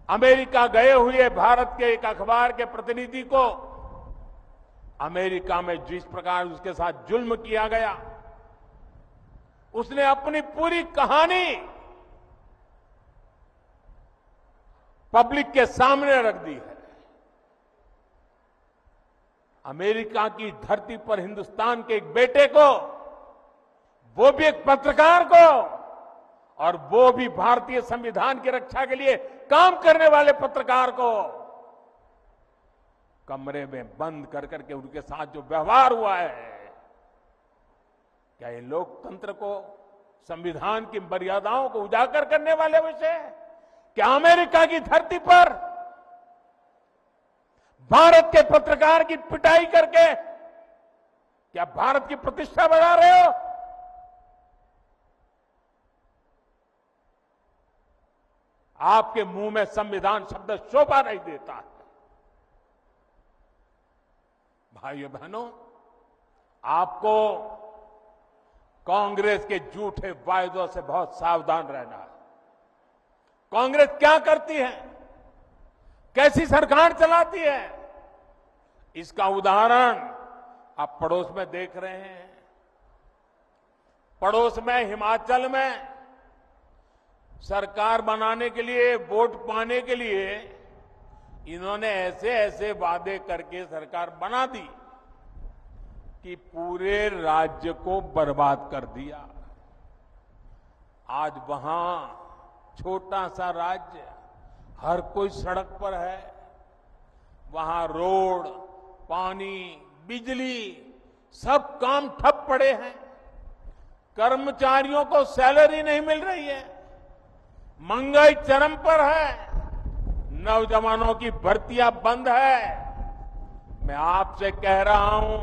America गए हुए भारत के एक अखबार के प्रतिनिधि को अमेरिका में जिस प्रकार उसके साथ जुल्म किया गया, उसने अपनी पूरी कहानी पब्लिक के सामने रख दी है। अमेरिका की धरती पर हिंदुस्तान के एक बेटे को, वो भी एक पत्रकार को, और वो भी भारतीय संविधान की रक्षा के लिए काम करने वाले पत्रकार को कमरे में बंद कर करके उनके साथ जो व्यवहार हुआ है, क्या ये लोकतंत्र को, संविधान की मर्यादाओं को उजागर करने वाले विषय? क्या अमेरिका की धरती पर भारत के पत्रकार की पिटाई करके क्या भारत की प्रतिष्ठा बढ़ा रहे हो? आपके मुंह में संविधान शब्द शोभा नहीं देता है। भाइयों बहनों, आपको कांग्रेस के झूठे वायदों से बहुत सावधान रहना है। कांग्रेस क्या करती है, कैसी सरकार चलाती है, इसका उदाहरण आप पड़ोस में देख रहे हैं। पड़ोस में हिमाचल में सरकार बनाने के लिए, वोट पाने के लिए इन्होंने ऐसे ऐसे वादे करके सरकार बना दी कि पूरे राज्य को बर्बाद कर दिया। आज वहां छोटा सा राज्य, हर कोई सड़क पर है, वहां रोड, पानी, बिजली, सब काम ठप पड़े हैं। कर्मचारियों को सैलरी नहीं मिल रही है, महंगाई चरम पर है, नौजवानों की भर्तियां बंद है। मैं आपसे कह रहा हूं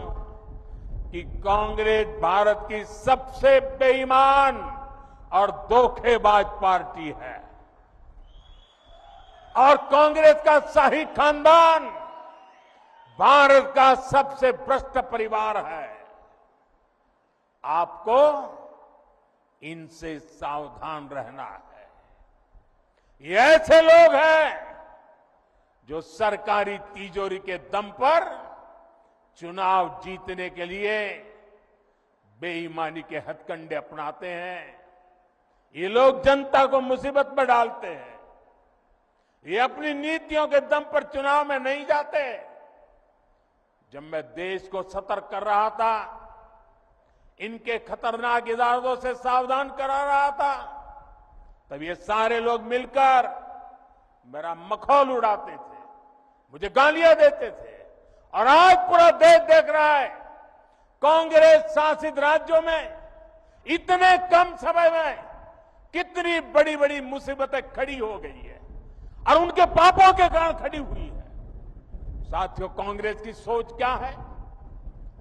कि कांग्रेस भारत की सबसे बेईमान और धोखेबाज पार्टी है, और कांग्रेस का शाही खानदान भारत का सबसे भ्रष्ट परिवार है। आपको इनसे सावधान रहना है। ये ऐसे लोग हैं जो सरकारी तिजोरी के दम पर चुनाव जीतने के लिए बेईमानी के हथकंडे अपनाते हैं। ये लोग जनता को मुसीबत में डालते हैं। ये अपनी नीतियों के दम पर चुनाव में नहीं जाते। जब मैं देश को सतर्क कर रहा था, इनके खतरनाक इरादों से सावधान करा रहा था, तब ये सारे लोग मिलकर मेरा मखौल उड़ाते थे, मुझे गालियां देते थे। और आज पूरा देश देख रहा है, कांग्रेस शासित राज्यों में इतने कम समय में कितनी बड़ी बड़ी मुसीबतें खड़ी हो गई है, और उनके पापों के कारण खड़ी हुई है। साथियों, कांग्रेस की सोच क्या है,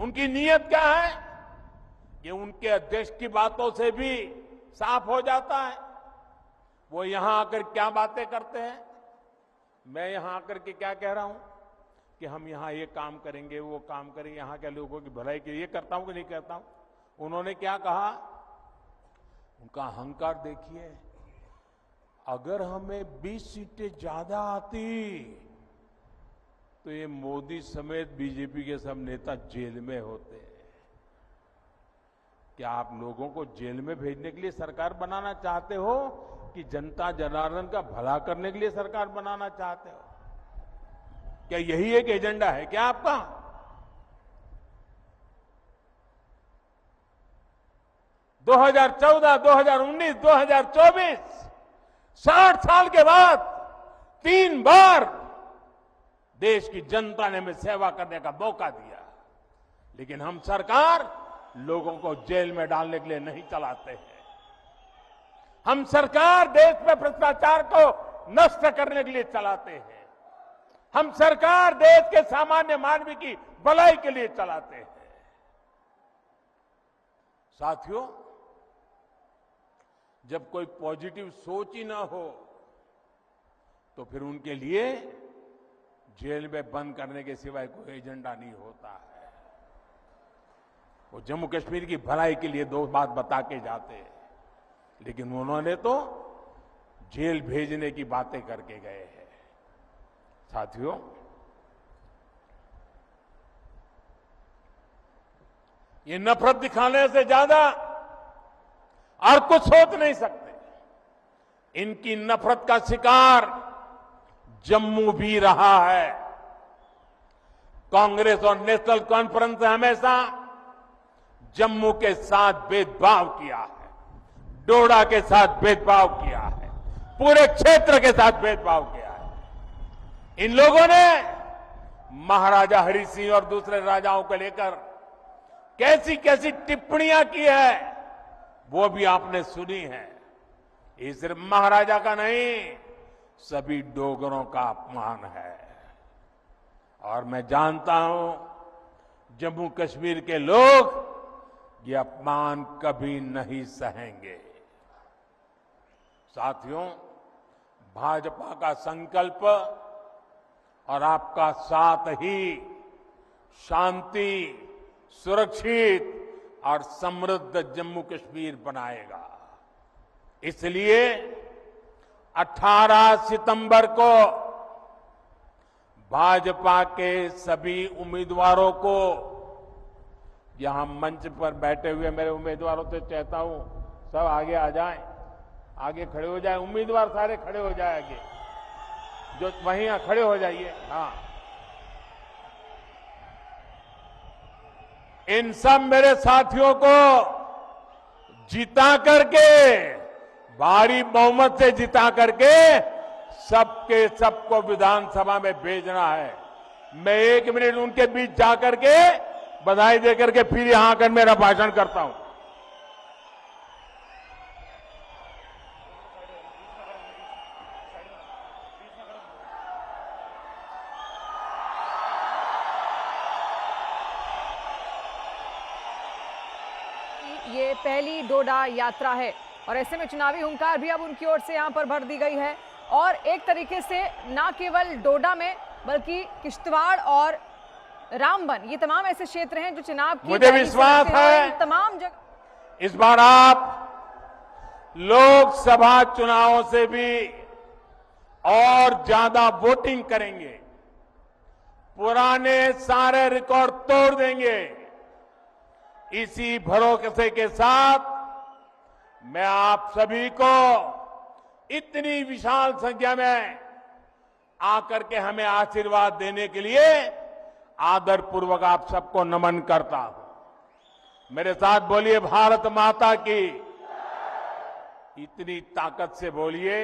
उनकी नीयत क्या है, ये उनके अध्यक्ष की बातों से भी साफ हो जाता है। वो यहां आकर क्या बातें करते हैं, मैं यहां आकर के क्या कह रहा हूं कि हम यहां ये काम करेंगे, वो काम करेंगे, यहां के लोगों की भलाई के लिए करता हूं कि नहीं करता हूं। उन्होंने क्या कहा, उनका अहंकार देखिए, अगर हमें 20 सीटें ज्यादा आती तो ये मोदी समेत बीजेपी के सब नेता जेल में होते। क्या आप लोगों को जेल में भेजने के लिए सरकार बनाना चाहते हो कि जनता जनार्दन का भला करने के लिए सरकार बनाना चाहते हो? क्या यही एक एजेंडा है क्या आपका? दो 2014, 2019, 2024 60 साल के बाद 3 बार देश की जनता ने हमें सेवा करने का मौका दिया, लेकिन हम सरकार लोगों को जेल में डालने के लिए नहीं चलाते हैं। हम सरकार देश में भ्रष्टाचार को नष्ट करने के लिए चलाते हैं। हम सरकार देश के सामान्य मानवी की भलाई के लिए चलाते हैं। साथियों, जब कोई पॉजिटिव सोच ही ना हो तो फिर उनके लिए जेल में बंद करने के सिवाय कोई एजेंडा नहीं होता है। वो जम्मू कश्मीर की भलाई के लिए 2 बात बता के जाते हैं, लेकिन उन्होंने तो जेल भेजने की बातें करके गए हैं। साथियों, ये नफरत दिखाने से ज्यादा और कुछ सोच नहीं सकते। इनकी नफरत का शिकार जम्मू भी रहा है। कांग्रेस और नेशनल कॉन्फ्रेंस ने हमेशा जम्मू के साथ भेदभाव किया है, डोडा के साथ भेदभाव किया है, पूरे क्षेत्र के साथ भेदभाव किया है। इन लोगों ने महाराजा हरि सिंह और दूसरे राजाओं को लेकर कैसी कैसी टिप्पणियां की है, वो भी आपने सुनी है। ये सिर्फ महाराजा का नहीं, सभी डोगरों का अपमान है। और मैं जानता हूं जम्मू कश्मीर के लोग ये अपमान कभी नहीं सहेंगे। साथियों, भाजपा का संकल्प और आपका साथ ही शांति, सुरक्षित और समृद्ध जम्मू कश्मीर बनाएगा। इसलिए 18 सितंबर को भाजपा के सभी उम्मीदवारों को, यहां मंच पर बैठे हुए मेरे उम्मीदवारों से चाहता हूं सब आगे आ जाएं, आगे खड़े हो जाएं। उम्मीदवार सारे खड़े हो जाए आगे, जो वहीं खड़े हो जाइए। हाँ, इन सब मेरे साथियों को जिता करके, भारी बहुमत से जिता करके सबके सबको विधानसभा में भेजना है। मैं 1 मिनट उनके बीच जाकर के बधाई देकर के फिर यहां आकर मेरा भाषण करता हूं। ये पहली डोडा यात्रा है और ऐसे में चुनावी हुंकार भी अब उनकी ओर से यहां पर भर दी गई है। और एक तरीके से ना केवल डोडा में बल्कि किश्तवाड़ और रामबन, ये तमाम ऐसे क्षेत्र हैं जो चुनाव की मुझे विश्वास है तमाम जगह इस बार आप लोकसभा चुनावों से भी और ज्यादा वोटिंग करेंगे, पुराने सारे रिकॉर्ड तोड़ देंगे। इसी भरोसे के साथ मैं आप सभी को इतनी विशाल संख्या में आकर के हमें आशीर्वाद देने के लिए आदरपूर्वक आप सबको नमन करता हूं। मेरे साथ बोलिए भारत माता की। इतनी ताकत से बोलिए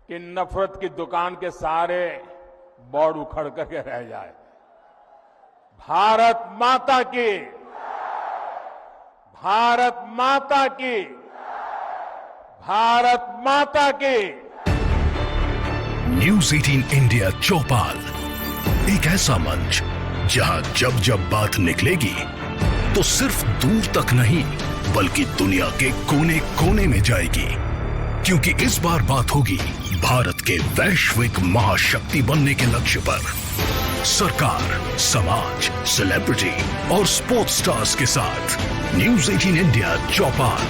कि नफरत की दुकान के सारे बोर्ड उखड़ करके रह जाए। भारत माता की, भारत माता की, भारत माता की। न्यूज़ 18 इंडिया चौपाल, एक ऐसा मंच जहां जब जब बात निकलेगी तो सिर्फ दूर तक नहीं बल्कि दुनिया के कोने कोने में जाएगी, क्योंकि इस बार बात होगी भारत के वैश्विक महाशक्ति बनने के लक्ष्य पर। सरकार, समाज, सेलिब्रिटी और स्पोर्ट्स स्टार्स के साथ न्यूज़ 18 इंडिया चौपाल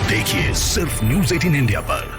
देखिए सिर्फ न्यूज़ 18 इंडिया पर।